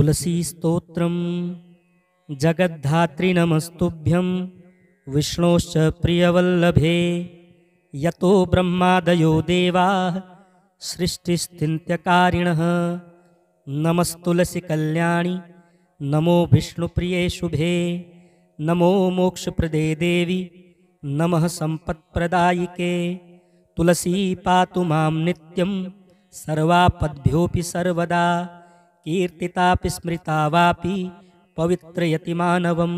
तुलसीस्तोत्रम् जगद्धात्री नमस्तुभ्यं विष्णोश्च प्रियवल्लभे यतो ब्रह्मादयो देवाः सृष्टिस्थित्यकारिणः नमस्तुलसी कल्याणी नमो विष्णुप्रिये शुभे नमो मोक्षप्रदे देवी नमः संपत्प्रदायिके तुलसी पातु मां नित्यं सर्वापद्भ्योऽपि सर्वदा कीर्तितापि स्मृता वापि पवित्रयति मानवं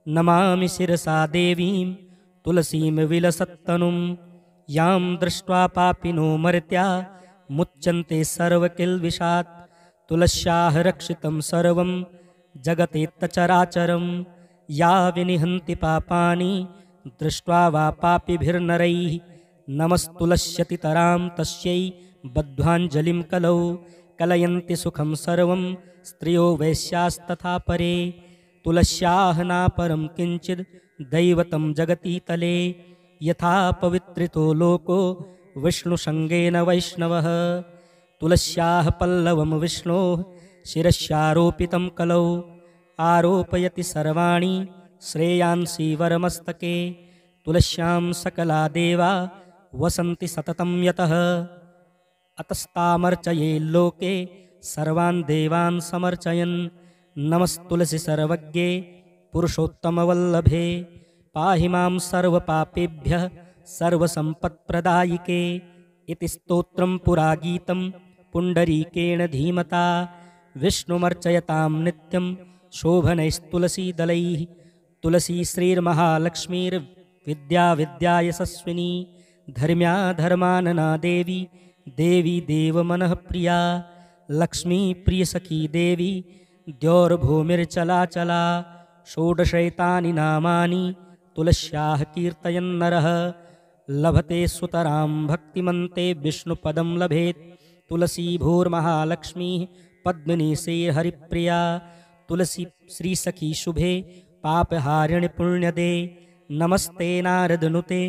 नमामि शिरसा देवीं तुलसीं विलसत्तनुं यां दृष्ट्वा पापिनो मर्त्या मुच्यन्ते सर्वकिल्बिषात् तुलस्याः रक्षितं सर्वं जगतेत्तचराचरं या विनिहन्ति पापानि दृष्ट्वा वा पापिभिर्नरैः नमस्तुलस्यतितरां तस्यै बद्ध्वाञ्जलिं कलौ कलयन्ति सुखं सर्वं स्त्रियो वैश्यास्तथा परे तुलस्याः नापरं किञ्चिद् दैवतं जगतीतले यथा पवित्रितो लोको विष्णुसङ्गेन वैष्णवः तुलस्याः पल्लवं विष्णोः शिरस्यारोपितं कलौ आरोपयति सर्वाणि श्रेयांसि वरमस्तके तुलस्यां सकला देवा वसन्ति सततं यतः अतस्तामर्चये लोके सर्वान् देवान् समर्चयन् नमस्तुलसी सर्वज्ञे पुरुषोत्तमवल्लभे पाहि मां सर्वपापेभ्यः सर्वसम्पत्प्रदायिके इति स्तोत्रं पुरा गीतं पुण्डरीकेण धीमता विष्णुमर्चयतां नित्यं शोभनैस्तुलसीदलैः तुलसी श्रीर्महालक्ष्मीर्विद्या विद्यायशस्विनी धर्म्या धर्मानना देवी देवी देवमनः प्रिया लक्ष्मी प्रियसखी देवी द्यौर्भूमिर्चलाचला षोडशैतानि नामानि तुलस्याः कीर्तयन्नरः लभते सुतरां भक्तिमन्ते विष्णुपदं लभेत् तुलसी भूर्महालक्ष्मीः पद्मिनी श्रीहरिप्रिया तुलसी श्रीसखी शुभे पापहारिणि पुण्यदे नमस्ते नारदनुते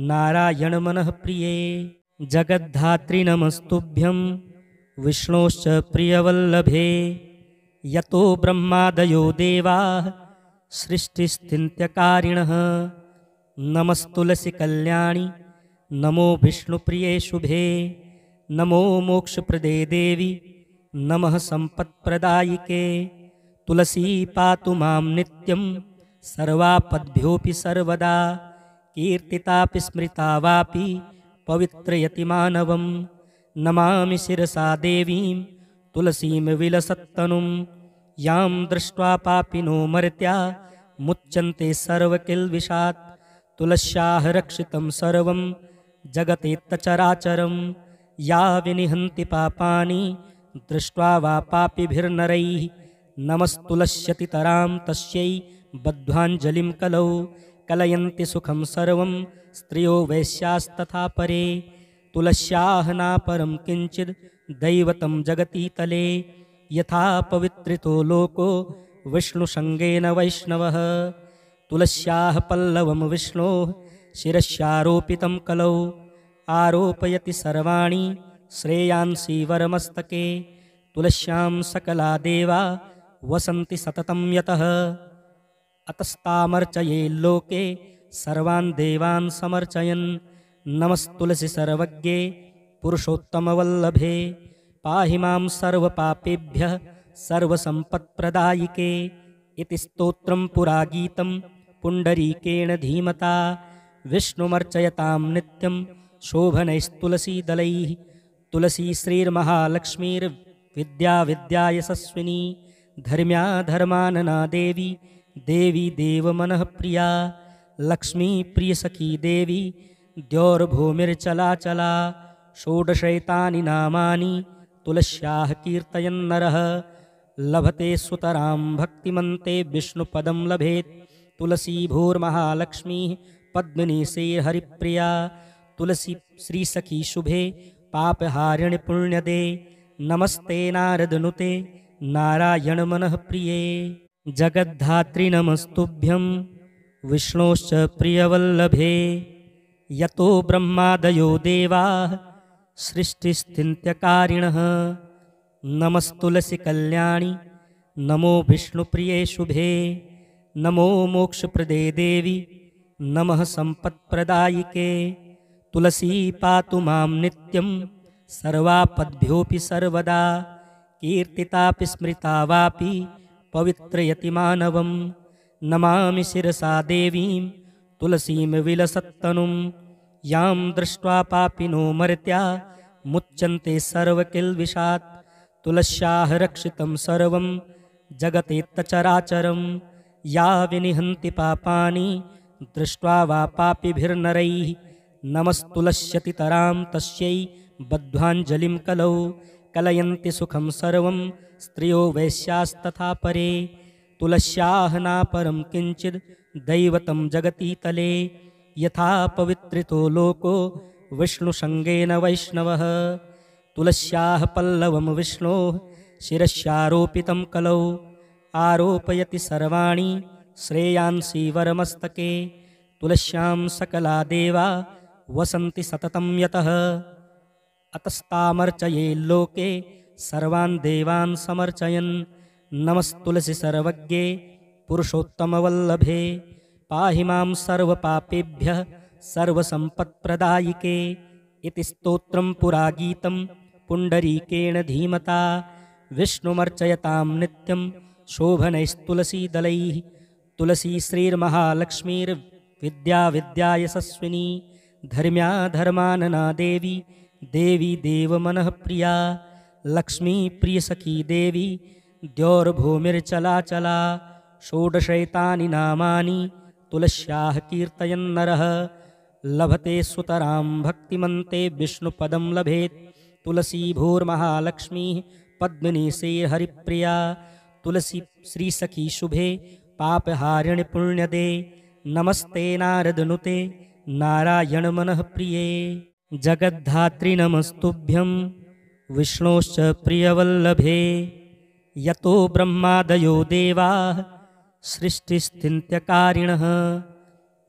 नारायणमनः प्रिये जगद्धात्री नमस्तुभ्यं विष्णोश्च प्रियवल्लभे यतो ब्रह्मादयो देवाः सृष्टिस्थित्यकारिणः नमस्तुलसी कल्याणी नमो विष्णुप्रिये शुभे नमो मोक्षप्रदे देवी नमः संपत्प्रदायिके तुलसी पातु मां नित्यं सर्वापद्भ्योऽपि सर्वदा कीर्तितापि स्मृता वापि पवित्रयति मानवं नमामि शिरसा देवीं तुलसीं विलसत्तनुं यां दृष्ट्वा पापिनो मर्त्या मुच्यन्ते सर्वकिल्बिषात् तुलस्याः रक्षितं सर्वं जगतेत्तचराचरं या विनिहन्ति पापानि दृष्ट्वा वा पापिभिर्नरैः नमस्तुलस्यतितरां तस्यै बद्ध्वाञ्जलिं कलौ कलयन्ति सुखं सर्वं स्त्रियो वैश्यास्तथा परे तुलस्याः नापरं किञ्चिद् दैवतं जगतीतले यथा पवित्रितो लोको विष्णुसङ्गेन वैष्णवः तुलस्याः पल्लवं विष्णोः शिरस्यारोपितं कलौ आरोपयति सर्वाणि श्रेयांसि वरमस्तके तुलस्यां सकला देवा वसन्ति सततं यतः अतस्तामर्चये लोके सर्वान् देवान् समर्चयन् नमस्तुलसी सर्वज्ञे पुरुषोत्तमवल्लभे पाहि मां सर्वपापेभ्यः सर्वसम्पत्प्रदायिके इति स्तोत्रं पुरा गीतं पुण्डरीकेण धीमता विष्णुमर्चयतां नित्यं शोभनैस्तुलसीदलैः तुलसी श्रीर्महालक्ष्मीर्विद्या विद्यायशस्विनी धर्म्या धर्मानना देवी देवी देवमनः प्रिया लक्ष्मी प्रियसखी देवी द्यौर्भूमिर्चलाचला षोडशैतानि नामानि तुलस्याः कीर्तयन्नरः लभते सुतरां भक्तिमन्ते विष्णुपदं लभेत् तुलसी भूर्महालक्ष्मीः पद्मिनी श्रीहरिप्रिया तुलसी श्रीसखी शुभे पापहारिणि पुण्यदे नमस्ते नारदनुते नारायणमनः प्रिये जगद्धात्री नमस्तुभ्यं विष्णोश्च प्रियवल्लभे यतो ब्रह्मादयो देवाः सृष्टिस्थित्यकारिणः नमस्तुलसी कल्याणी नमो विष्णुप्रिये शुभे, नमो मोक्षप्रदे देवी, नमः सम्पत्प्रदायिके। तुलसी पातु मां नित्यं सर्वापद्भ्योऽपि सर्वदा, कीर्तितापि स्मृता वापि पवित्रयति मानवं। नमामि शिरसा देवीं तुलसीं विलसत्तनुं, यां दृष्ट्वा पापिनो मर्त्या मुच्यन्ते सर्वकिल्बिषात्। तुलस्याः रक्षितं सर्वं जगतेत्तचराचरं, या विनिहन्ति पापानि दृष्ट्वा वा पापिभिर्नरैः। नमस्तुलस्यतितरां तस्यै बद्ध्वाञ्जलिं कलौ, कलयन्ति सुखं सर्वं स्त्रियो वैश्यास्तथा परे। तुलस्याः नापरं किञ्चिद् दैवतं जगतीतले, यथा पवित्रितो लोको विष्णुसङ्गेन वैष्णवः। तुलस्याः पल्लवं विष्णोः शिरस्यारोपितं कलौ, आरोपयति सर्वाणि श्रेयांसि वरमस्तके। तुलस्यां सकला देवा वसन्ति सततं यतः, अतस्तामर्चये लोके सर्वान् देवान् समर्चयन्। नमस्तुलसी सर्वज्ञे पुरुषोत्तमवल्लभे, पाहि मां सर्वपापेभ्यः सर्वसम्पत्प्रदायिके। इति स्तोत्रं पुरा गीतं पुण्डरीकेण धीमता, विष्णुमर्चयतां नित्यं शोभनैस्तुलसीदलैः। तुलसी श्रीर्महालक्ष्मीर्विद्या विद्यायशस्विनी, धर्म्या धर्मानना देवी देवी देवमनः प्रिया। लक्ष्मी प्रियसखी देवी द्यौर्भूमिर्चलाचला, षोडशैतानि नामानि तुलस्याः कीर्तयन्नरः। लभते सुतरां भक्तिमन्ते विष्णुपदं लभेत्। तुलसी भूर्महालक्ष्मीः पद्मिनी श्रीहरिप्रिया, तुलसी श्रीसखी शुभे पापहारिणि पुण्यदे। नमस्ते नारदनुते नारायणमनः प्रिये, जगद्धात्री नमस्तुभ्यं विष्णोश्च प्रियवल्लभे। यतो ब्रह्मादयो देवाः सृष्टिस्थित्यकारिणः,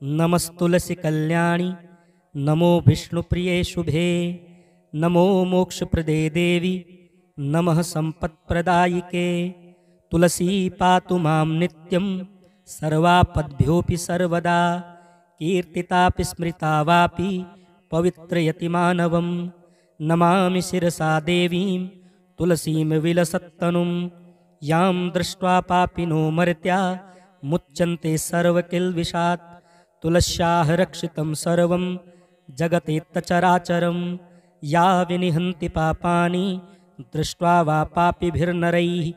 नमस्तुलसी कल्याणि नमो विष्णुप्रिये शुभे। नमो मोक्षप्रदे देवी, नमः सम्पत्प्रदायिके। तुलसी पातु मां नित्यं सर्वापद्भ्योऽपि सर्वदा, कीर्तितापि स्मृता वापि पवित्रयति मानवं। नमामि शिरसा देवीं तुलसीं विलसत्तनुं, यां दृष्ट्वा पापिनो मर्त्या मुच्यन्ते सर्वकिल्बिषात्। तुलस्याः रक्षितं सर्वं जगतेत्तचराचरं, या विनिहन्ति पापानि दृष्ट्वा वा पापिभिर्नरैः।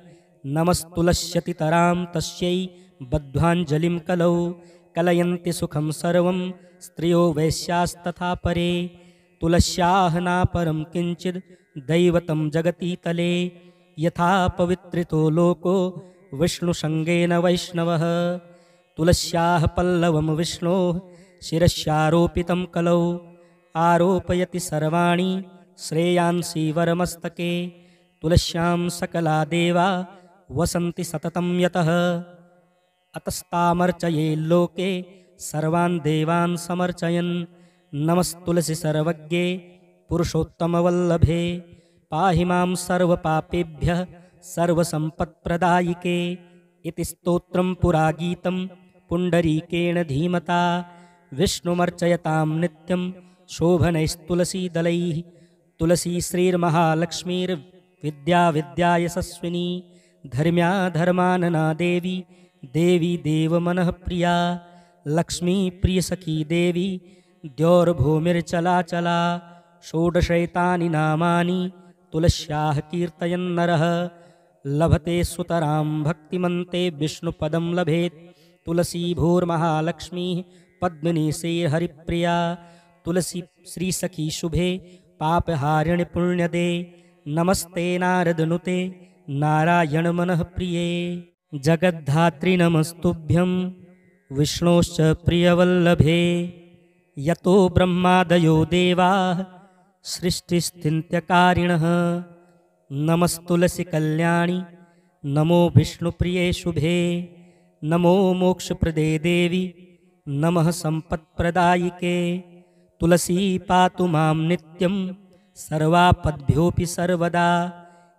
नमस्तुलस्यतितरां तस्यै बद्ध्वाञ्जलिं कलौ, कलयन्ति सुखं सर्वं स्त्रियो वैश्यास्तथा परे। तुलस्याः नापरं किञ्चिद् दैवतं जगतीतले, यथा पवित्रितो लोको विष्णुसङ्गेन वैष्णवः। तुलस्याः पल्लवं विष्णोः शिरस्यारोपितं कलौ, आरोपयति सर्वाणि श्रेयांसि वरमस्तके। तुलस्यां सकला देवा वसन्ति सततं यतः, अतस्तामर्चये लोके सर्वान् देवान् समर्चयन्। नमस्तुलसी सर्वज्ञे पुरुषोत्तमवल्लभे, पाहि मां सर्वपापेभ्यः सर्वसम्पत्प्रदायिके। इति स्तोत्रं पुरा गीतं पुण्डरीकेण धीमता, विष्णुमर्चयतां नित्यं शोभनैस्तुलसीदलैः। तुलसी श्रीर्महालक्ष्मीर्विद्या विद्यायशस्विनी, धर्म्या धर्मानना देवी देवी देवमनः प्रिया। लक्ष्मी प्रियसखी देवी द्यौर्भूमिर्चलाचला, षोडशैतानि नामानि तुलस्याः कीर्तयन्नरः। लभते सुतरां भक्तिमन्ते विष्णुपदं लभेत्। तुलसी भूर्महालक्ष्मीः पद्मिनी श्रीहरिप्रिया, तुलसी श्रीसखी शुभे पापहारिणि पुण्यदे। नमस्ते नारदनुते नारायणमनः प्रिये, जगद्धात्री नमस्तुभ्यं विष्णोश्च प्रियवल्लभे। यतो ब्रह्मादयो देवाः सृष्टिस्थित्यकारिणः, नमस्तुलसी कल्याणि नमो विष्णुप्रिये शुभे। नमो मोक्षप्रदे देवी, नमः सम्पत्प्रदायिके। तुलसी पातु मां नित्यं सर्वापद्भ्योऽपि सर्वदा,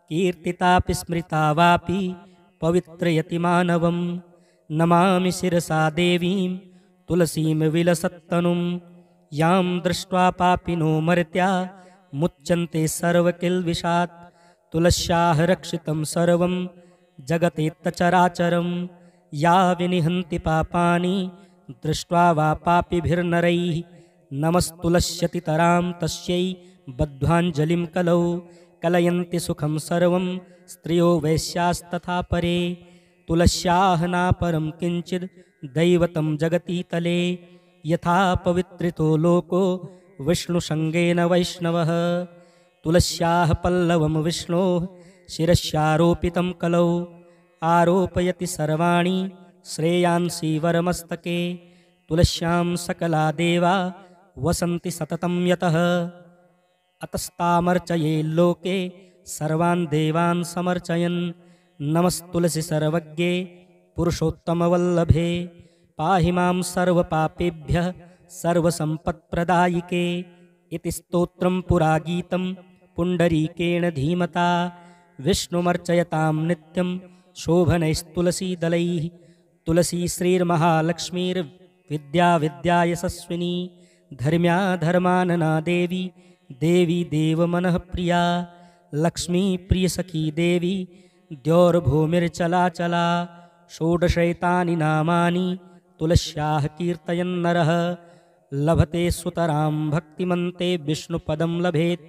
कीर्तितापि स्मृता वापि पवित्रयति मानवं। नमामि शिरसा देवीं तुलसीं विलसत्तनुं। यां दृष्ट्वा पापिनो मर्त्या मुच्यन्ते सर्वकिल्बिषात्। तुलस्याः रक्षितं सर्वं जगतेत्तचराचरं। या विनिहन्ति पापानि दृष्ट्वा वा पापिभिर्नरैः। नमस्तुलस्यतितरां तस्यै बद्ध्वाञ्जलिं कलौ। कलयन्ति सुखं सर्वं स्त्रियो वैश्यास्तथा परे। तुलस्याः नापरं किञ्चिद् दैवतं जगतीतले। यथा पवित्रितो लोको विष्णुसङ्गेन वैष्णवः। तुलस्याः पल्लवं विष्णोः शिरस्यारोपितं कलौ। आरोपयति सर्वाणि श्रेयांसि वरमस्तके। तुलस्यां सकला देवा वसन्ति सततं यतः। अतस्तामर्चये लोके सर्वान् देवान् समर्चयन्। नमस्तुलसि सर्वज्ञे पुरुषोत्तमवल्लभे। पाहि मां सर्वपापेभ्यः सर्वसम्पत्प्रदायिके। इति स्तोत्रं पुरा गीतं पुण्डरीकेण धीमता। विष्णुमर्चयतां नित्यं शोभनैस्तुलसीदलैः। तुलसी श्रीर्महालक्ष्मीर्विद्या विद्यायशस्विनी। धर्म्या धर्मानना देवी देवी देवमनः प्रिया। लक्ष्मी प्रियसखी देवी द्यौर्भूमिर्चलाचला। षोडशैतानि नामानि तुलस्याः कीर्तयन्नरः। लभते सुतरां भक्तिमन्ते विष्णुपदं लभेत्।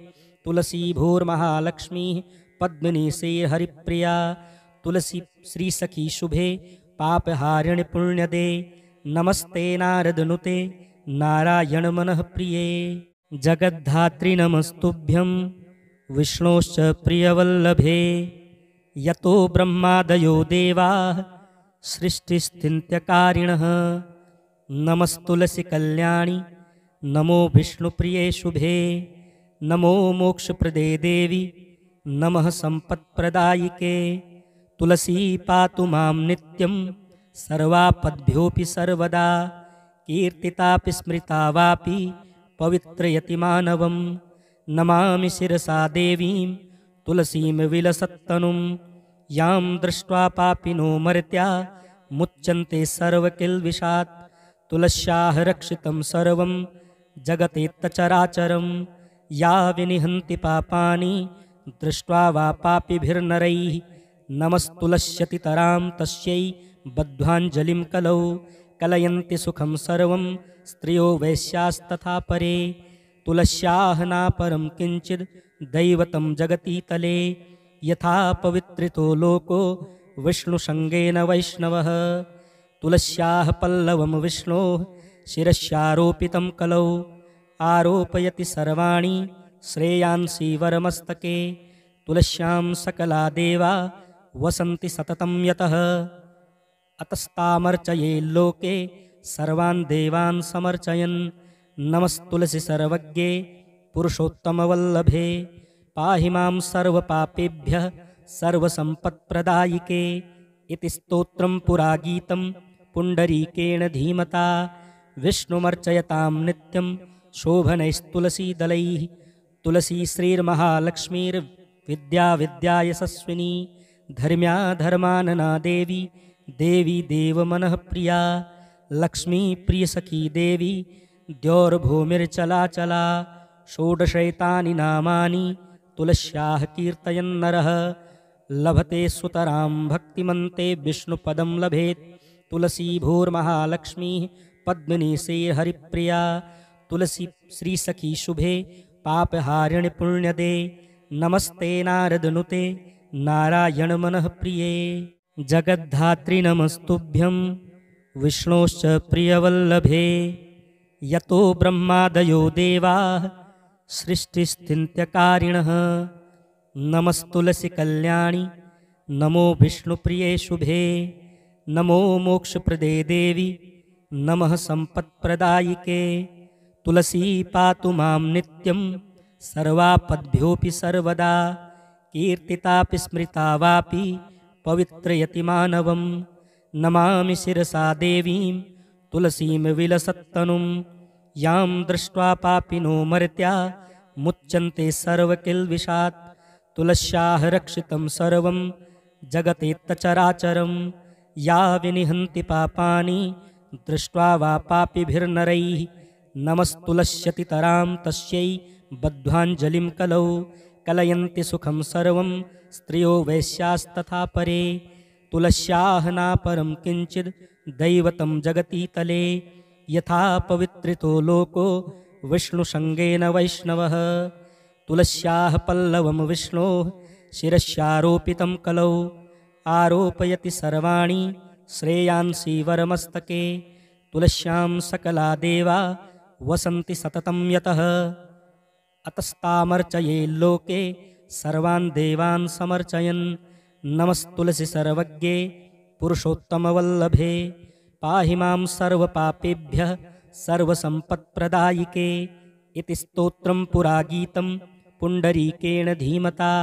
तुलसी भूर्महालक्ष्मीः पद्मिनी श्रीहरिप्रिया। तुलसी श्रीसखी शुभे पापहारिणि पुण्यदे। नमस्ते नारदनुते नारायणमनः प्रिये। जगद्धात्री नमस्तुभ्यं विष्णोश्च प्रियवल्लभे। यतो ब्रह्मादयो देवाः सृष्टिस्थित्यकारिणः। नमस्तुलसी कल्याणि नमो विष्णुप्रिये शुभे। नमो मोक्षप्रदे देवी नमः सम्पत्प्रदायिके। तुलसी पातु मां नित्यं सर्वापद्भ्योऽपि सर्वदा। कीर्तितापि स्मृता वापि पवित्रयति मानवं। नमामि शिरसा देवीं तुलसीं विलसत्तनुं। यां दृष्ट्वा पापिनो मर्त्या मुच्यन्ते सर्वकिल्बिषात्। तुलस्याः रक्षितं सर्वं जगतेत्तचराचरं। या विनिहन्ति पापानि दृष्ट्वा वा पापिभिर्नरैः। नमस्तुलस्यतितरां तस्यै बद्ध्वाञ्जलिं कलौ। कलयन्ति सुखं सर्वं स्त्रियो वैश्यास्तथा परे। तुलस्याः नापरं किञ्चिद् दैवतं जगतीतले। यथा पवित्रितो लोको विष्णुसङ्गेन वैष्णवः। तुलस्याः पल्लवं विष्णोः शिरस्यारोपितं कलौ। आरोपयति सर्वाणि श्रेयांसि वरमस्तके। तुलस्यां सकला देवा वसन्ति सततं यतः। अतस्तामर्चये लोके सर्वान् देवान् समर्चयन्। नमस्तुलसि सर्वज्ञे पुरुषोत्तमवल्लभे। पाहि मां सर्वपापेभ्यः सर्वसम्पत्प्रदायिके। इति स्तोत्रं पुरा गीतं पुण्डरीकेण धीमता। विष्णुमर्चयतां नित्यं शोभनैस्तुलसीदलैः। तुलसी श्रीर्महालक्ष्मीर्विद्या विद्यायशस्विनी। धर्म्या धर्मानना देवी देवी देवमनः प्रिया। लक्ष्मी प्रियसखी देवी द्यौर्भूमिर्चलाचला। षोडशैतानि नामानि तुलस्याः कीर्तयन्नरः। लभते सुतरां भक्तिमन्ते विष्णुपदं लभेत्। तुलसी भूर्महालक्ष्मीः पद्मिनी श्रीहरिप्रिया। तुलसी श्रीसखी शुभे पापहारिणि पुण्यदे। नमस्ते नारदनुते नारायणमनः प्रिये। जगद्धात्री नमस्तुभ्यं विष्णोश्च प्रियवल्लभे। यतो ब्रह्मादयो देवाः सृष्टिस्थित्यकारिणः। नमस्तुलसी कल्याणि नमो विष्णुप्रिये शुभे। नमो मोक्षप्रदे देवी नमः सम्पत्प्रदायिके। तुलसी पातु मां नित्यं सर्वापद्भ्योऽपि सर्वदा। कीर्तितापि स्मृता वापि पवित्रयति मानवं। नमामि शिरसा देवीं तुलसीं विलसत्तनुं। यां दृष्ट्वा पापिनो मर्त्या मुच्यन्ते सर्वकिल्बिषात्। तुलस्याः रक्षितं सर्वं जगतेत्तचराचरं या विनिहन्ति पापानि दृष्ट्वा वा पापिभिर्नरैः नमस्तुलस्यतितरां तस्यै बद्ध्वाञ्जलिं कलौ कलयन्ति सुखं सर्वं स्त्रियो वैश्यास्तथा परे तुलस्याः नापरं किञ्चिद् दैवतं जगतीतले यथा पवित्रितो लोको विष्णुसङ्गेन वैष्णवः तुलस्याः पल्लवं विष्णोः शिरस्यारोपितं कलौ आरोपयति सर्वाणि श्रेयांसि वरमस्तके तुलस्यां सकला देवा वसन्ति सततं यतः अतस्तामर्चये लोके सर्वान् देवान् समर्चयन् नमस्तुलसि सर्वज्ञे पुरुषोत्तमवल्लभे पाहि मां सर्वपापेभ्यः सर्वसम्पत्प्रदायिके इति स्तोत्रं पुरा गीतं पुण्डरीकेण धीमता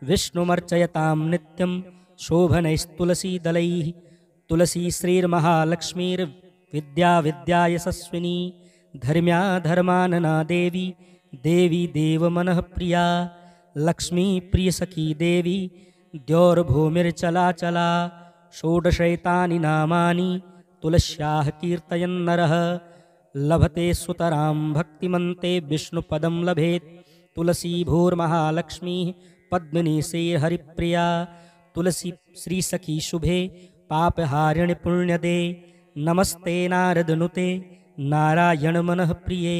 विष्णुमर्चयतां नित्यं शोभनैस्तुलसीदलैः तुलसी श्रीर्महालक्ष्मीर्विद्या विद्या यशस्विनी धर्म्या धर्मानना देवी देवी देवमनः प्रिया लक्ष्मी प्रियसखी देवी द्यौर्भूमिर्चलाचला षोडशैतानि नामानि तुलस्याः कीर्तयन्नरः लभते सुतरां भक्तिमन्ते विष्णुपदं लभेत् तुलसी भूर्महालक्ष्मी पद्मिनी श्रीहरिप्रिया तुलसी श्रीसखी शुभे पापहारिणि पुण्यदे नमस्ते नारदनुते नारायण मनः प्रिये।